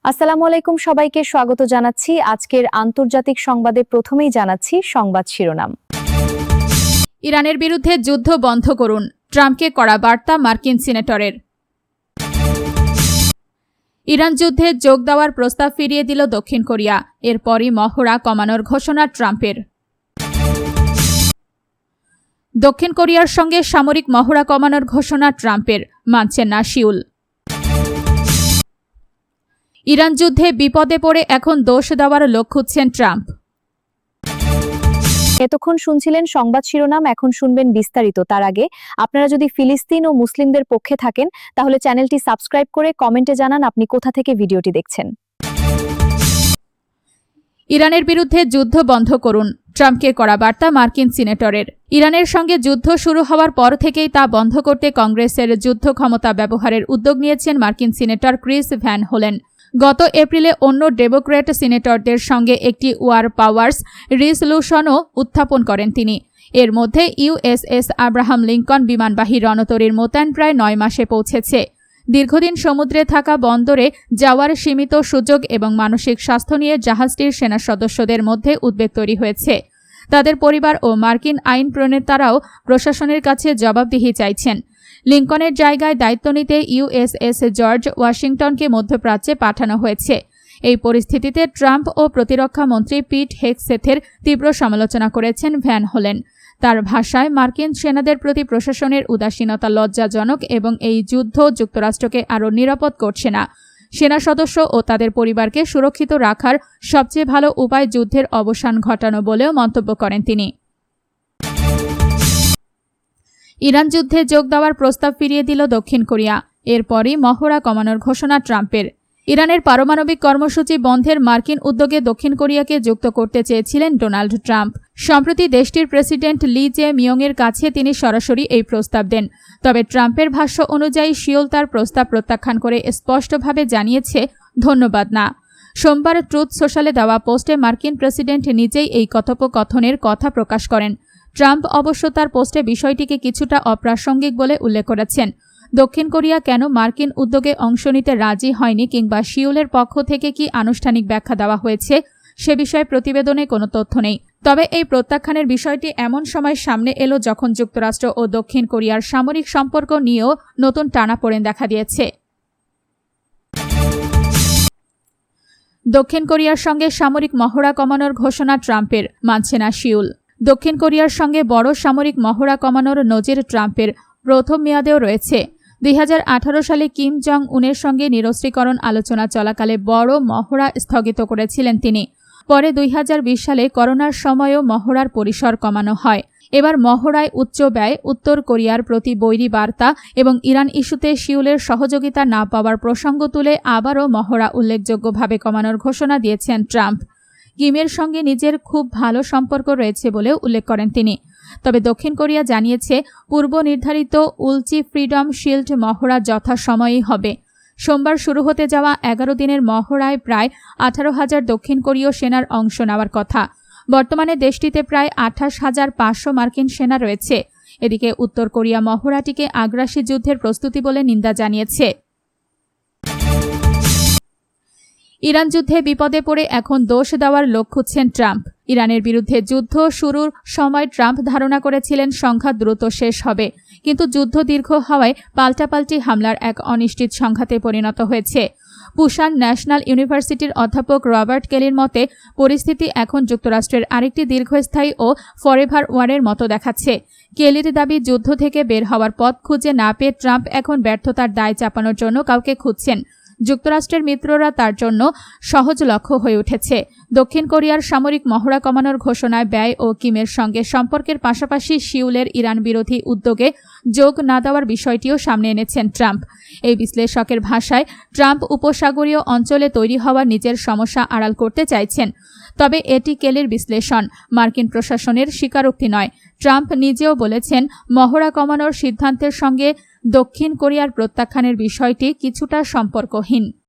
আসসালামু আলাইকুম, সবাইকে স্বাগত জানাচ্ছি। আজকের আন্তর্জাতিক সংবাদে প্রথমেই জানাচ্ছি সংবাদ শিরোনাম। ইরানের বিরুদ্ধে যুদ্ধ বন্ধ করুন, ট্রাম্পকে কড়া বার্তা মার্কিন সিনেটরের। ইরান যুদ্ধে যোগ দেওয়ার প্রস্তাব ফিরিয়ে দিল দক্ষিণ কোরিয়া, এরপরই মহড়া কমানোর ঘোষণা ট্রাম্পের। দক্ষিণ কোরিয়ার সঙ্গে সামরিক মহড়া কমানোর ঘোষণা ট্রাম্পের, মানছেন না সিউল। ইরান যুদ্ধে বিপদে পড়ে এখন দোষ দেওয়ার লোক খুঁজছেন ট্রাম্প। এতক্ষণ শুনছিলেন সংবাদ শিরোনাম, এখন শুনবেন বিস্তারিত। তার আগে আপনারা যদি ফিলিস্তিন ও মুসলিমদের পক্ষে থাকেন তাহলে চ্যানেলটি সাবস্ক্রাইব করে কমেন্টে জানান আপনি কোথা থেকে ভিডিওটি দেখছেন। ইরানের বিরুদ্ধে যুদ্ধ বন্ধ করুন, ট্রাম্পকে কড়া বার্তা মার্কিন সিনেটরের। ইরানের সঙ্গে যুদ্ধ শুরু হওয়ার পর থেকেই তা বন্ধ করতে কংগ্রেসের যুদ্ধ ক্ষমতা ব্যবহারের উদ্যোগ নিয়েছেন মার্কিন সিনেটর ক্রিস ভ্যান হোলেন। গত এপ্রিলে অন্য ডেমোক্র্যাট সিনেটরদের সঙ্গে একটি ওয়ার পাওয়ার্স রিজলিউশনও উত্থাপন করেন তিনি। এর মধ্যে ইউএসএস আব্রাহাম লিঙ্কন বিমানবাহী রণতরীর মোতায়েন প্রায় 9 মাসে পৌঁছেছে। দীর্ঘদিন সমুদ্রে থাকা বন্দরে যাওয়ার সীমিত সুযোগ এবং মানসিক স্বাস্থ্য নিয়ে জাহাজটির সেনা সদস্যদের মধ্যে উদ্বেগ তৈরি হয়েছে। তাদের পরিবার ও মার্কিন আইন প্রণেতারাও প্রশাসনের কাছে জবাবদিহি চাইছেন। লিঙ্কনের জায়গায় দায়িত্ব নিতে ইউএসএস জর্জ ওয়াশিংটনকে মধ্যপ্রাচ্যে পাঠানো হয়েছে। এই পরিস্থিতিতে ট্রাম্প ও প্রতিরক্ষা মন্ত্রী পিট হেগসেথের তীব্র সমালোচনা করেছেন ভ্যান হোলেন। তার ভাষায়, মার্কিন সেনাদের প্রতি প্রশাসনের উদাসীনতা লজ্জাজনক এবং এই যুদ্ধ যুক্তরাষ্ট্রকে আরও নিরাপদ করছে না। সেনা সদস্য ও তাদের পরিবারকে সুরক্ষিত রাখার সবচেয়ে ভালো উপায় যুদ্ধের অবসান ঘটানো বলেও মন্তব্য করেন তিনি। ইরান যুদ্ধে যোগ দেওয়ার প্রস্তাব ফিরিয়ে দিল দক্ষিণ কোরিয়া, এরপরই মহড়া কমানোর ঘোষণা ট্রাম্পের। ইরানের পারমাণবিক কর্মসূচি বন্ধের মার্কিন উদ্যোগে দক্ষিণ কোরিয়াকে যুক্ত করতে চেয়েছিলেন ডোনাল্ড ট্রাম্প। সম্প্রতি দেশটির প্রেসিডেন্ট লি জে মিয়ংয়ের কাছে তিনি সরাসরি এই প্রস্তাব দেন। তবে ট্রাম্পের ভাষ্য অনুযায়ী সিওল তার প্রস্তাব প্রত্যাখ্যান করে স্পষ্টভাবে জানিয়েছে, ধন্যবাদ না। সোমবার ট্রুথ সোশ্যালে দেওয়া পোস্টে মার্কিন প্রেসিডেন্ট নিজেই এই কথোপকথনের কথা প্রকাশ করেন। ট্রাম্প অবশ্য তার পোস্টে বিষয়টিকে কিছুটা অপ্রাসঙ্গিক বলে উল্লেখ করেছেন। দক্ষিণ কোরিয়া কেন মার্কিন উদ্যোগে অংশ নিতে রাজি হয়নি কিংবা সিউলের পক্ষ থেকে কি আনুষ্ঠানিক ব্যাখ্যা দেওয়া হয়েছে সে বিষয়ে প্রতিবেদনে কোনো তথ্য নেই। তবে এই প্রত্যাখ্যানের বিষয়টি এমন সময় সামনে এলো যখন যুক্তরাষ্ট্র ও দক্ষিণ কোরিয়ার সামরিক সম্পর্ক নিয়েও নতুন টানাপোড়েন দেখা দিয়েছে। দক্ষিণ কোরিয়ার সঙ্গে সামরিক মহড়া কমানোর ঘোষণা ট্রাম্পের, মানছে না সিউল। দক্ষিণ কোরিয়ার সঙ্গে বড় সামরিক মহড়া কমানোর নজির ট্রাম্পের প্রথম মেয়াদেও রয়েছে। 2018 সালে কিম জং উনের সঙ্গে নিরস্ত্রীকরণ আলোচনা চলাকালে বড় মহড়া স্থগিত করেছিলেন তিনি। পরে 2020 সালে করোনার সময়ও মহড়ার পরিসর কমানো হয়। এবার মহড়ায় উচ্চ ব্যয়, উত্তর কোরিয়ার প্রতি বৈরী বার্তা এবং ইরান ইস্যুতে সিউলের সহযোগিতা না পাওয়ার প্রসঙ্গ তুলে আবারও মহড়া উল্লেখযোগ্যভাবে কমানোর ঘোষণা দিয়েছেন ট্রাম্প। কিমের সঙ্গে নিজের খুব ভালো সম্পর্ক রয়েছে বলেও উল্লেখ করেন তিনি। তবে দক্ষিণ কোরিয়া জানিয়েছে, পূর্ব নির্ধারিত উলচি ফ্রিডম শিল্ড মহড়া যথাসময়েই হবে। সোমবার শুরু হতে যাওয়া 11 দিনের মহড়ায় প্রায় 18,000 দক্ষিণ কোরীয় সেনার অংশ নেওয়ার কথা। বর্তমানে দেশটিতে প্রায় 28,500 মার্কিন সেনা রয়েছে। এদিকে উত্তর কোরিয়া মহড়াটিকে আগ্রাসী যুদ্ধের প্রস্তুতি বলে নিন্দা জানিয়েছে। ইরান যুদ্ধে বিপদে পড়ে এখন দোষ দেওয়ার লোক খুঁজছেন ট্রাম্প। ইরানের বিরুদ্ধে যুদ্ধ শুরুর সময় ট্রাম্প ধারণা করেছিলেন সংঘাত দ্রুত শেষ হবে, কিন্তু যুদ্ধ দীর্ঘ হওয়ায় পাল্টাপাল্টি হামলার এক অনিশ্চিত সংঘাতে পরিণত হয়েছে। পুসান ন্যাশনাল ইউনিভার্সিটির অধ্যাপক রবার্ট কেলির মতে, পরিস্থিতি এখন যুক্তরাষ্ট্রের আরেকটি দীর্ঘস্থায়ী ও ফরএভার ওয়ারের মতো দেখাচ্ছে। কেলির দাবি, যুদ্ধ থেকে বের হওয়ার পথ খুঁজে না পেয়ে ট্রাম্প এখন ব্যর্থতার দায় চাপানোর জন্য কাউকে খুঁজছেন। যুক্তরাষ্ট্রের মিত্ররা তার জন্য সহজ লক্ষ্য হয়ে উঠেছে। দক্ষিণ কোরিয়ার সামরিক মহড়া কমানোর ঘোষণায় ব্যয় ও কিমের সঙ্গে সম্পর্কের পাশাপাশি সিউলের ইরান বিরোধী উদ্যোগে যোগ না দেওয়ার বিষয়টিও সামনে এনেছেন ট্রাম্প। এই বিশ্লেষকের ভাষায়, ট্রাম্প উপসাগরীয় অঞ্চলে তৈরি হওয়া নিজের সমস্যা আড়াল করতে চাইছেন। তবে এটি কেলির বিশ্লেষণ, মার্কিন প্রশাসনের স্বীকারোক্তি নয়। ট্রাম্প নিজেও বলেছেন, মহড়া কমানোর সিদ্ধান্তের সঙ্গে দক্ষিণ কোরিয়ার প্রত্যাখ্যানের বিষয়টি কিছুটা সম্পর্কহীন।